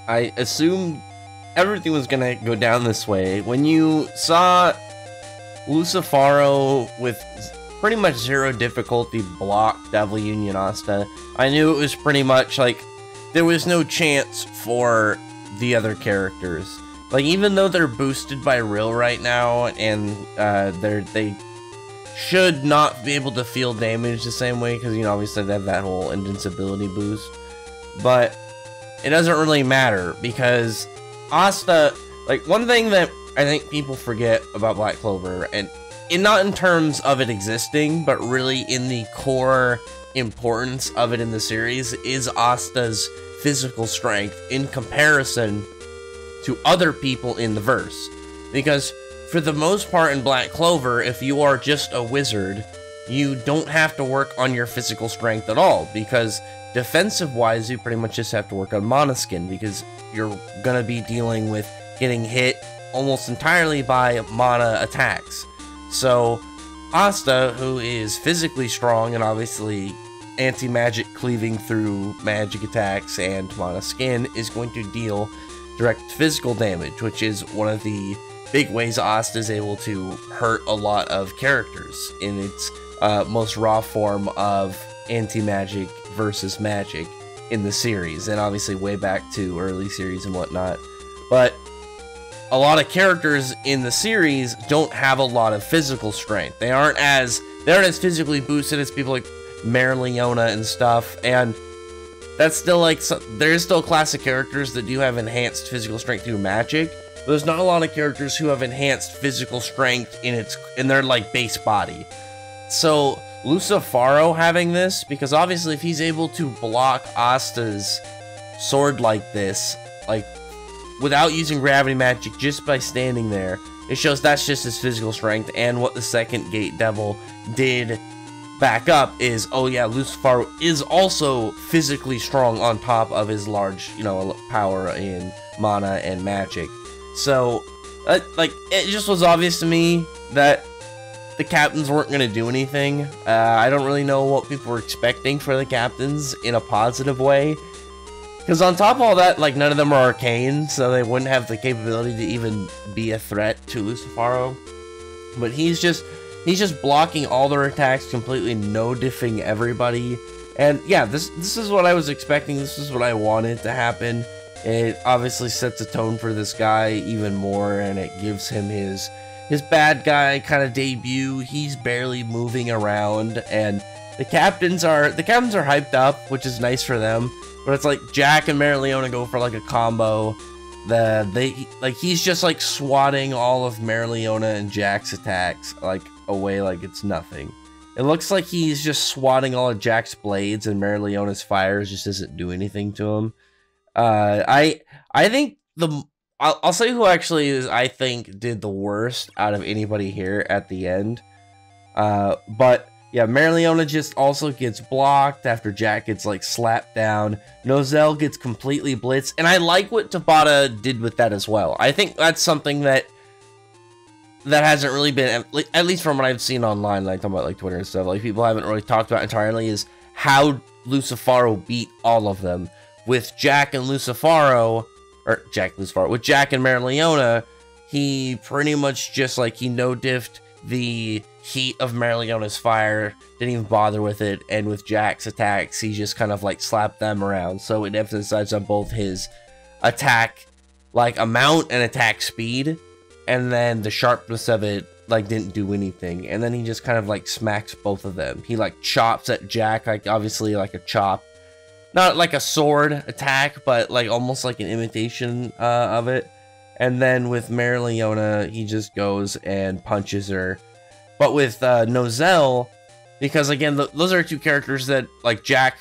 I assumed everything was gonna go down this way. When you saw Lucifaro with pretty much 0 difficulty block Devil Union Asta, I knew it was pretty much like there was no chance for the other characters. Like, even though they're boosted by Rill right now, and they should not be able to feel damage the same way, because, you know, obviously they have that whole invincibility boost. But it doesn't really matter, because Asta, like, one thing that I think people forget about Black Clover, and not in terms of it existing, but really in the core importance of it in the series, is Asta's physical strength in comparison to other people in the verse. Because for the most part in Black Clover, if you are just a wizard, you don't have to work on your physical strength at all, because defensive-wise, you pretty much just have to work on mana skin, because you're gonna be dealing with getting hit almost entirely by mana attacks. So, Asta, who is physically strong and obviously anti-magic cleaving through magic attacks and mana skin, is going to deal direct physical damage, which is one of the big ways Asta is able to hurt a lot of characters in its most raw form of anti-magic versus magic in the series, and obviously way back to early series and whatnot. But a lot of characters in the series don't have a lot of physical strength. They aren't as physically boosted as people like Leona and stuff, and that's still like, there's still classic characters that do have enhanced physical strength through magic, but there's not a lot of characters who have enhanced physical strength in their like base body. So Lucifaro having this, because obviously if he's able to block Asta's sword like this, like without using gravity magic, just by standing there, it shows that's just his physical strength. And what the second Gate Devil did back up is, oh yeah, Lucifaro is also physically strong on top of his large, you know, power in mana and magic. So, like, it just was obvious to me that the captains weren't going to do anything. I don't really know what people were expecting for the captains in a positive way. Because on top of all that, like, none of them are arcane, so they wouldn't have the capability to even be a threat to Lucifaro. But he's just blocking all their attacks completely, no-diffing everybody. And yeah, this is what I was expecting. This is what I wanted to happen. It obviously sets a tone for this guy even more, and it gives him his bad guy kind of debut. He's barely moving around, and the captains are hyped up, which is nice for them. But it's like Jack and Leona go for like a combo. He's just like swatting all of Leona and Jack's attacks like away like it's nothing. It looks like he's just swatting all of Jack's blades, and Leona's fires just doesn't do anything to him. I think I'll say who actually is, I think, did the worst out of anybody here at the end. But yeah, Leona just also gets blocked after Jack gets like slapped down. Nozel gets completely blitzed, and I like what Tabata did with that as well. I think that's something that hasn't really been, at least from what I've seen online, like talking about like Twitter and stuff, like people haven't really talked about entirely, is how Lucifaro beat all of them. With Jack and Lucifaro, with Jack and Leona, he pretty much just like, he no-diffed the heat of Leona's fire, didn't even bother with it, and with Jack's attacks, he just kind of like slapped them around, so it emphasized on both his attack like amount and attack speed, and then the sharpness of it like didn't do anything, and then he just kind of like smacks both of them. He like chops at Jack, like obviously like a chop, not like a sword attack, but like almost like an imitation of it. And then with Leona, he just goes and punches her. But with Nozel, because again, those are two characters that, like Jack,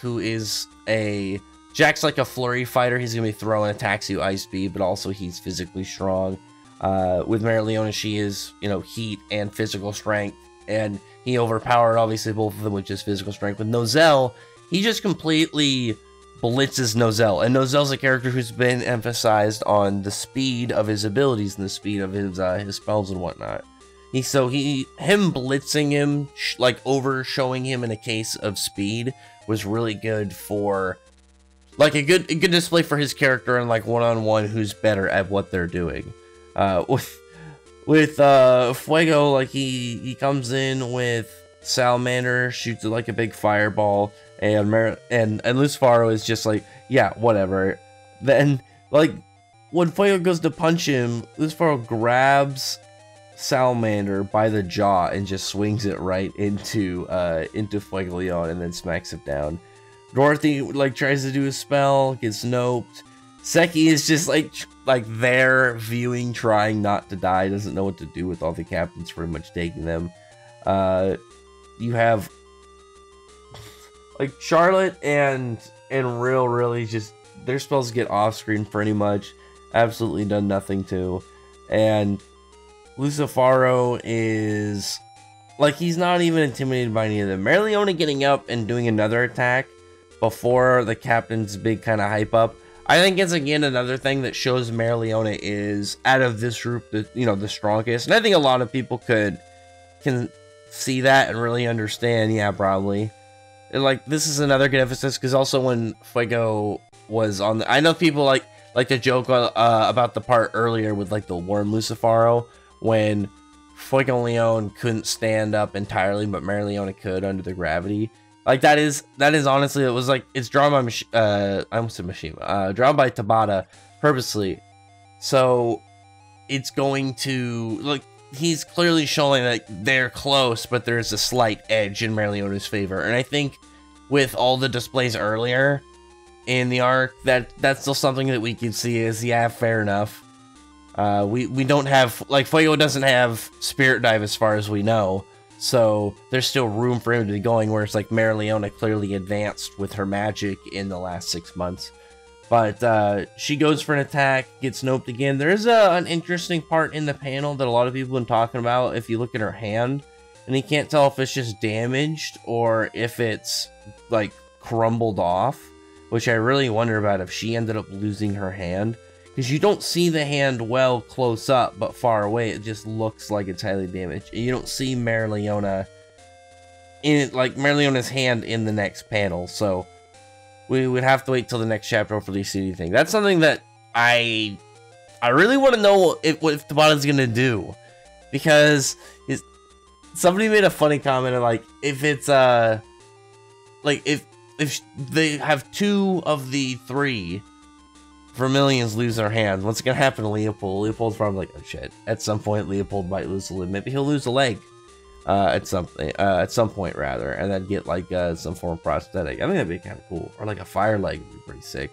Jack's like a flurry fighter. He's going to be throwing attacks you ice speed, but also he's physically strong. With Leona, she is, you know, heat and physical strength, and he overpowered, obviously, both of them with just physical strength. With Nozel, he just completely blitzes Nozel, and Nozel's a character who's been emphasized on the speed of his abilities and the speed of his spells and whatnot. Him blitzing him, like over showing him in a case of speed, was really good for like a good display for his character and like one-on-one who's better at what they're doing. With Fuego, like he comes in with Salamander, shoots like a big fireball, and Lucifaro is just like, yeah, whatever. Then like when Fuego goes to punch him, Lucifaro grabs Salamander by the jaw and just swings it right into Fuego Leon and then smacks it down. Dorothy like tries to do a spell, gets noped. Seki is just like there viewing, trying not to die, doesn't know what to do with all the captains pretty much taking them. You have like Charlotte and Real really just their spells get off screen pretty much, absolutely done nothing to, and Lucifaro is like he's not even intimidated by any of them. Merleona getting up and doing another attack before the captain's big kind of hype up, I think it's again another thing that shows Merleona is out of this group the strongest, and I think a lot of people can see that and really understand. Yeah, probably. And, like, this is another good emphasis because also when Fuego was on the, I know people like to joke about the part earlier with like the worm Lucifaro when Fuego Leon couldn't stand up entirely, but Merleona could under the gravity. Like that is honestly, it was like it's drawn by I almost said Mishima, drawn by Tabata purposely, so it's going to like he's clearly showing that they're close, but there's a slight edge in Merleona's favor, and I think with all the displays earlier in the arc, that's still something that we can see is yeah, fair enough. We don't have like Fuego doesn't have Spirit Dive as far as we know. So there's still room for him to be going, where it's like Merleona clearly advanced with her magic in the last 6 months. But she goes for an attack, gets noped again. There is an interesting part in the panel that a lot of people have been talking about if you look at her hand. And you can't tell if it's just damaged or if it's like crumbled off. Which I really wonder about if she ended up losing her hand. Because you don't see the hand well close up, but far away it just looks like it's highly damaged. And you don't see Merleona Merleona's hand in the next panel, so we would have to wait till the next chapter for the CD thing. That's something that I really want to know what Tabata's gonna do, because somebody made a funny comment of like if it's like if they have 2 of the 3 Vermilions lose their hand, what's gonna happen to Leopold? Leopold's probably like, oh shit. At some point, Leopold might lose a limb. Maybe he'll lose a leg. At some point rather, and then get like some form of prosthetic. I think that'd be kind of cool, or like a fire leg would be pretty sick.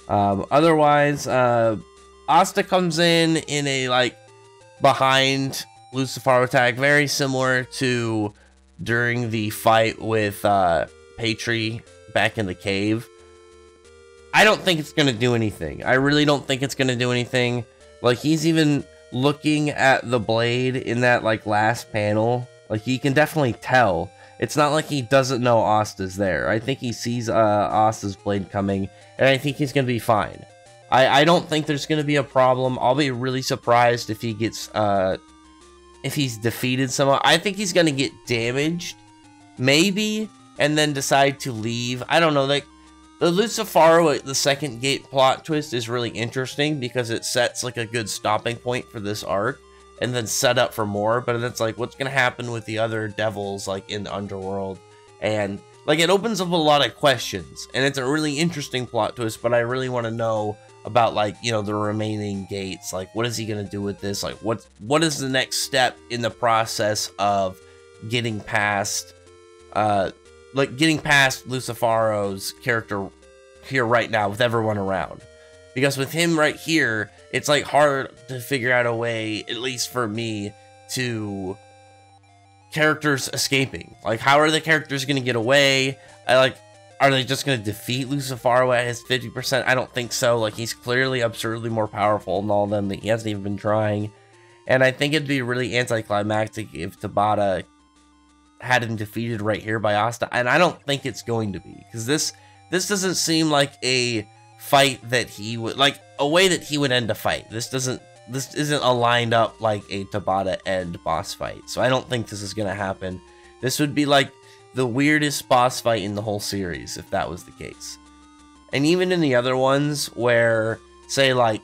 Otherwise, Asta comes in a like behind Lucifaro attack, very similar to during the fight with Patri back in the cave. I don't think it's going to do anything. I really don't think it's going to do anything. Like, he's even looking at the blade in that, like, last panel. Like, you can definitely tell. It's not like he doesn't know Asta's there. I think he sees Asta's blade coming, and I think he's going to be fine. I don't think there's going to be a problem. I'll be really surprised if he gets, if he's defeated someone. I think he's going to get damaged, maybe, and then decide to leave. I don't know, like, the Lucifaro, the second gate plot twist is really interesting because it sets like a good stopping point for this arc and then set up for more, but it's like what's going to happen with the other devils like in the underworld, and like it opens up a lot of questions, and it's a really interesting plot twist, but I really want to know about like, you know, the remaining gates. Like, what is he going to do with this? Like, what is the next step in the process of getting past Lucifaro's character here right now with everyone around? Because with him right here, it's like hard to figure out a way, at least for me, to characters escaping. Like, how are the characters going to get away? Are they just going to defeat Lucifaro at his 50%? I don't think so. Like, he's clearly absurdly more powerful than all of them that he hasn't even been trying. And I think it'd be really anticlimactic if Tabata had him defeated right here by Asta, and I don't think it's going to be, because this doesn't seem like a fight that he would, like, a way that he would end a fight. This isn't aligned up like a Tabata end boss fight, so I don't think this is gonna happen. This would be like the weirdest boss fight in the whole series if that was the case. And even in the other ones where, say, like,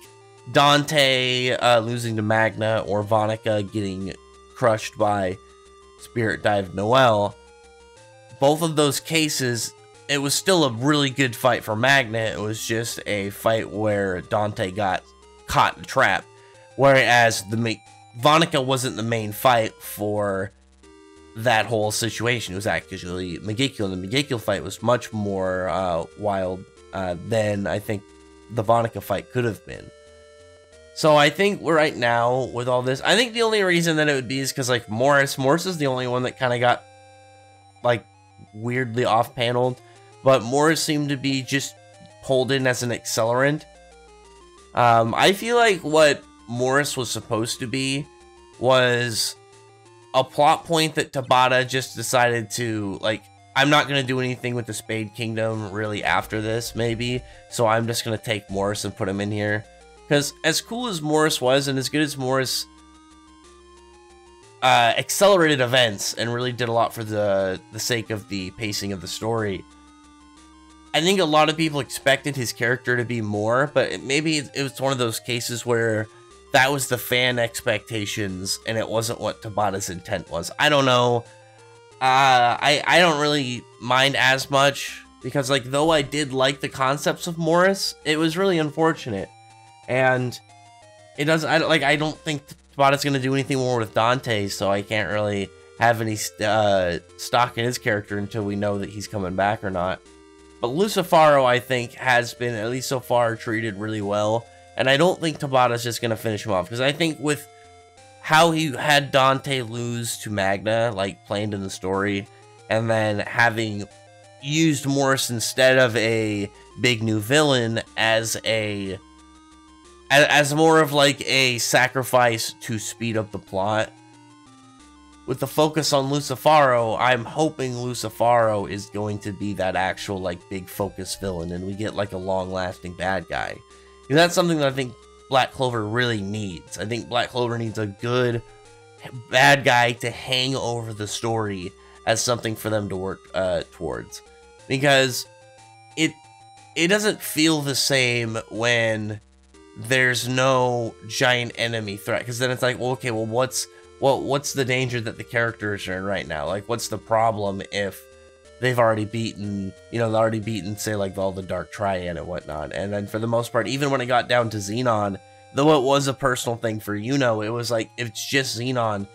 Dante losing to Magna or Vonica getting crushed by Spirit Dive Noelle, both of those cases, it was still a really good fight for Magna. It was just a fight where Dante got caught in a trap. Whereas Vonica wasn't the main fight for that whole situation. It was actually Megicule, and the Megicule fight was much more wild than I think the Vonica fight could have been. So I think right now, with all this, I think the only reason that it would be is because, like, Morris is the only one that kind of got, like, weirdly off-paneled. But Morris seemed to be just pulled in as an accelerant. I feel like what Morris was supposed to be was a plot point that Tabata just decided to, like, I'm not going to do anything with the Spade Kingdom really after this, maybe. So I'm just going to take Morris and put him in here. Because as cool as Morris was, and as good as Morris accelerated events and really did a lot for the sake of the pacing of the story, I think a lot of people expected his character to be more, but maybe it was one of those cases where that was the fan expectations and it wasn't what Tabata's intent was. I don't know. I don't really mind as much because, like, though I did like the concepts of Morris, it was really unfortunate. And it doesn't, I don't think Tabata's going to do anything more with Dante, so I can't really have any stock in his character until we know that he's coming back or not. But Lucifaro, I think, has been, at least so far, treated really well. And I don't think Tabata's just going to finish him off. Because I think with how he had Dante lose to Magna, like, planned in the story, and then having used Morris instead of a big new villain as more of, like, a sacrifice to speed up the plot. With the focus on Lucifaro, I'm hoping Lucifaro is going to be that actual, like, big focus villain, and we get, like, a long-lasting bad guy. And that's something that I think Black Clover really needs. I think Black Clover needs a good bad guy to hang over the story as something for them to work towards. Because it doesn't feel the same when there's no giant enemy threat. Because then it's like, well, okay, well, what's the danger that the characters are in right now? Like, what's the problem if they've already beaten, say, like, all the Dark Triad and whatnot. And then for the most part, even when it got down to Xenon, though it was a personal thing for Yuno, it was like, it's just Xenon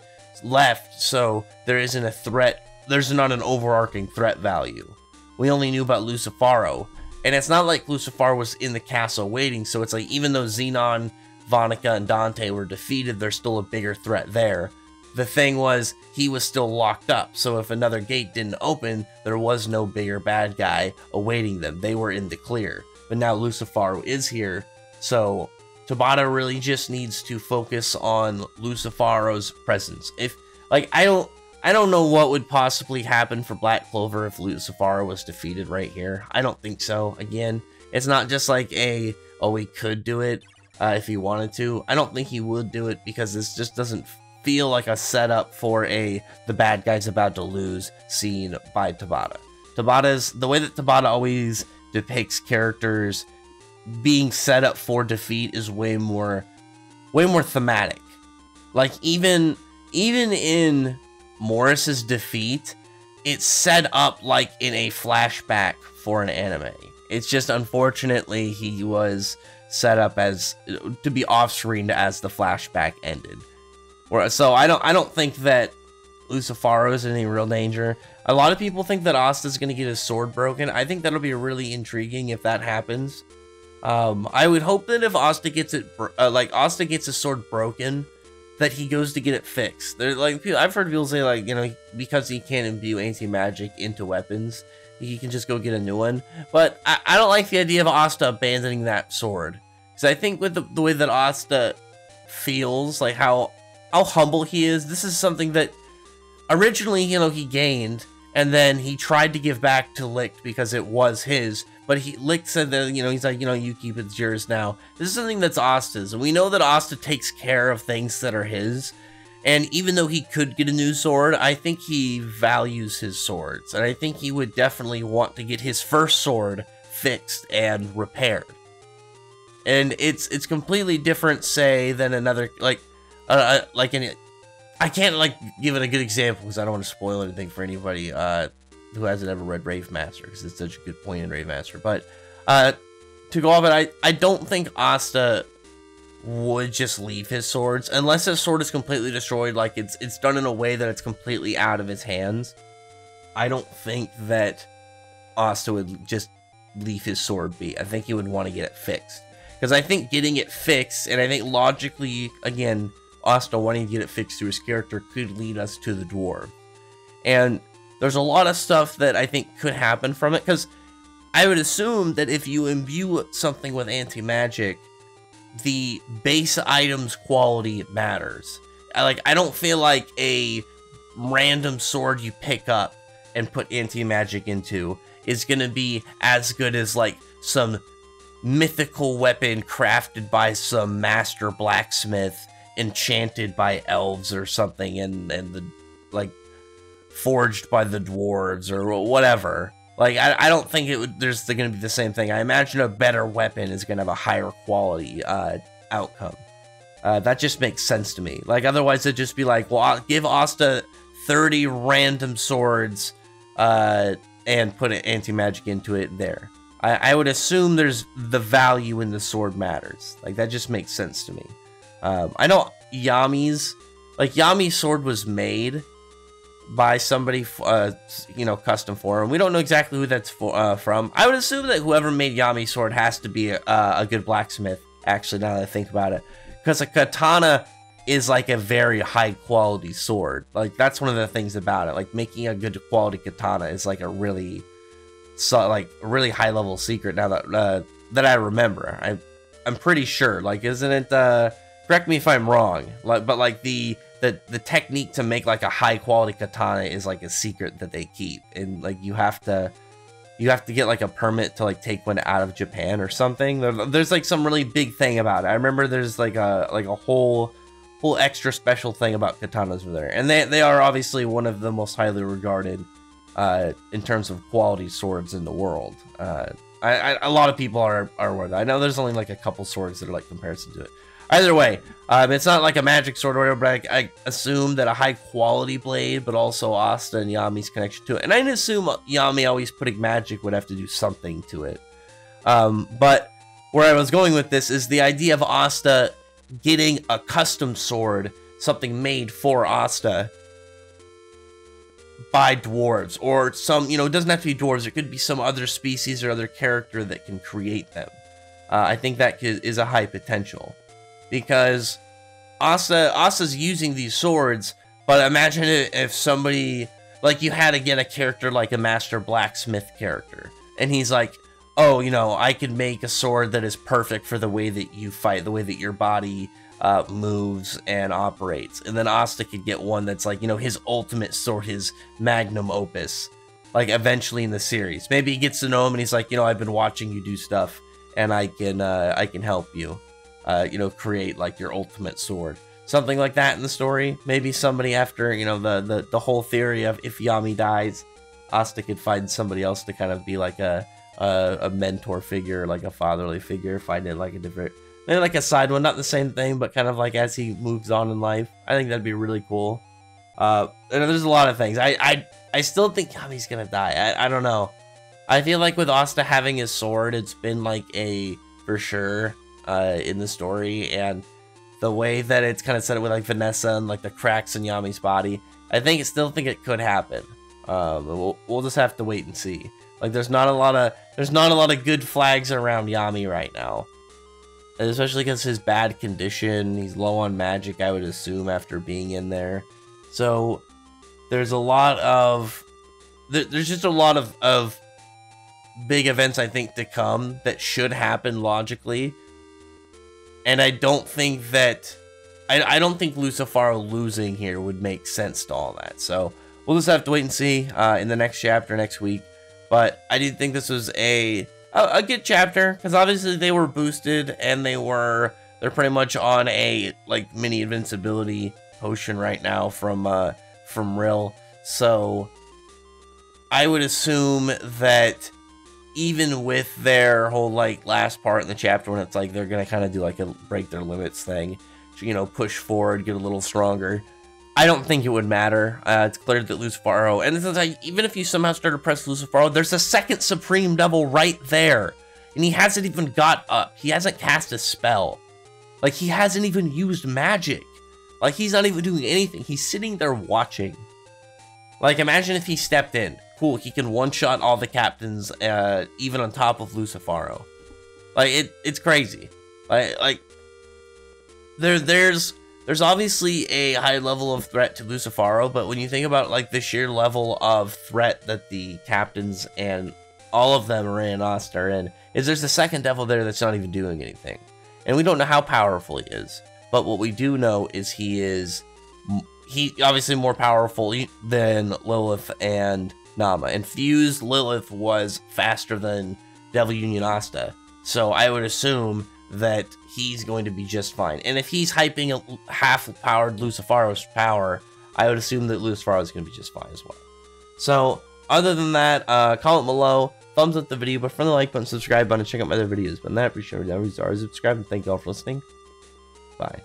left, so there isn't a threat, there's not an overarching threat value. We only knew about Lucifaro, and it's not like Lucifaro was in the castle waiting, so it's like, even though Xenon, Vonica, and Dante were defeated, there's still a bigger threat there. The thing was, he was still locked up, so if another gate didn't open, there was no bigger bad guy awaiting them. They were in the clear. But now Lucifaro is here, so Tabata really just needs to focus on Lucifaro's presence. If, like, I don't know what would possibly happen for Black Clover if Lucifaro was defeated right here. I don't think so. Again, it's not just like he could do it if he wanted to. I don't think he would do it because this just doesn't feel like a setup for the bad guy's about to lose scene by Tabata. The way that Tabata always depicts characters being set up for defeat is way more thematic. Like, even in Morris's defeat, it's set up like in a flashback for an anime. It's just, unfortunately, he was set up as to be off-screened as the flashback ended. So I don't think that Lucifaro is in any real danger. A lot of people think that Asta'S going to get his sword broken. I think that'll be really intriguing if that happens. I would hope that if Asta gets Asta gets his sword broken, that he goes to get it fixed. I've heard people say, like, because he can't imbue anti-magic into weapons, he can just go get a new one. But I don't like the idea of Asta abandoning that sword, because I think with the way that Asta feels, like how humble he is, this is something that originally, he gained, and then he tried to give back to Licht because it was his, but Licht said that, he's like, you keep it, it's yours now. This is something that's Asta's, and we know that Asta takes care of things that are his, and even though he could get a new sword, I think he values his swords, and I think he would definitely want to get his first sword fixed and repaired. And it's completely different, say, than another, like I can't, like, give it a good example because I don't want to spoil anything for anybody who hasn't ever read Rave Master, because it's such a good point in Rave Master. But to go off it, I don't think Asta would just leave his swords unless his sword is completely destroyed, like it's done in a way that it's completely out of his hands. I don't think that Asta would just leave his sword be. I think he would want to get it fixed, because I think getting it fixed, and I think logically, again, Asta wanting to get it fixed through his character could lead us to the dwarf. And there's a lot of stuff that I think could happen from it, because I would assume that if you imbue something with anti-magic, the base item's quality matters. I don't feel like a random sword you pick up and put anti-magic into is gonna be as good as, like, some mythical weapon crafted by some master blacksmith, enchanted by elves or something, and the, like, forged by the dwarves or whatever. Like, I don't think there's gonna be the same thing. I imagine a better weapon is gonna have a higher quality outcome. That just makes sense to me. Like, otherwise it'd just be like, well, I'll give Asta 30 random swords and put an anti-magic into it there. I would assume there's the value in the sword matters. Like, that just makes sense to me. I know Yami's sword was made by somebody, you know, custom for him. We don't know exactly who that's from. I would assume that whoever made Yami's sword has to be a good blacksmith, actually, now that I think about it. Because a katana is, like, a very high quality sword. Like, that's one of the things about it. Like, making a good quality katana is, like, a really, really high level secret now that I remember. I'm pretty sure. Like, isn't it, correct me if I'm wrong, like, but, like, the technique to make, like, a high quality katana is, like, a secret that they keep, and, like, you have to get, like, a permit to, like, take one out of Japan or something. There's, like, some really big thing about it. I remember there's, like, a whole extra special thing about katanas over there, and they are obviously one of the most highly regarded in terms of quality swords in the world. A lot of people are aware of that. I know there's only, like, a couple swords that are, like, comparison to it. Either way, it's not like a magic sword or whatever, but I assume that a high quality blade, but also Asta and Yami's connection to it. And I'd assume Yami always putting magic would have to do something to it. But where I was going with this is the idea of Asta getting a custom sword, something made for Asta by dwarves, or some, you know, it doesn't have to be dwarves, it could be some other species or other character that can create them. I think that is a high potential. Because Asta's using these swords, but imagine if somebody, like, you had to get a character like a master blacksmith character, and he's like, oh, you know, I can make a sword that is perfect for the way that you fight, the way that your body moves and operates. And then Asta could get one that's, like, you know, his ultimate sword, his magnum opus, like, eventually in the series. Maybe he gets to know him and he's like, you know, I've been watching you do stuff, and I can help you. You know, create, like, your ultimate sword. Something like that in the story. Maybe somebody after, you know, the whole theory of if Yami dies, Asta could find somebody else to kind of be like a mentor figure, like a fatherly figure, find it like a different, maybe like a side one, not the same thing, but kind of like as he moves on in life. I think that'd be really cool. And there's a lot of things. I still think Yami's gonna die. I don't know. I feel like with Asta having his sword, it's been like a for sure in the story, and the way that it's kind of set up with, like, Vanessa and, like, the cracks in Yami's body, I still think it could happen. We'll just have to wait and see. Like, there's not a lot of good flags around Yami right now, and especially because his bad condition. He's low on magic, I would assume, after being in there. So there's a lot of there's just a lot of big events, I think, to come that should happen logically. And I don't think that I don't think Lucifaro losing here would make sense to all that. So we'll just have to wait and see in the next chapter next week. But I did think this was a good chapter, because obviously they were boosted, and they're pretty much on a, like, mini invincibility potion right now from Rill. So I would assume that even with their whole, like, last part in the chapter when it's like they're gonna kind of do like a break their limits thing, you know, push forward, get a little stronger, I don't think it would matter. It's clear that Lucifaro, and it's like, even if you somehow start to press Lucifaro, there's a second Supreme Devil right there, and he hasn't even got up. He hasn't cast a spell. Like, he hasn't even used magic. Like, he's not even doing anything. He's sitting there watching. Like, imagine if he stepped in. Cool, he can one-shot all the captains, even on top of Lucifaro. Like, it's crazy. Like there's obviously a high level of threat to Lucifaro, but when you think about, like, the sheer level of threat that the captains and all of them are in, is there's a second devil there that's not even doing anything. And we don't know how powerful he is. But what we do know is he obviously more powerful than Lilith and Nama. And Fused Lilith was faster than Devil Union Asta. So I would assume that he's going to be just fine. And if he's hyping a half-powered Lucifaro's power, I would assume that Lucifaro is going to be just fine as well. So, other than that, comment below, thumbs up the video, but from the like button, subscribe button, check out my other videos. But that, appreciate it. Subscribe, and thank you all for listening. Bye.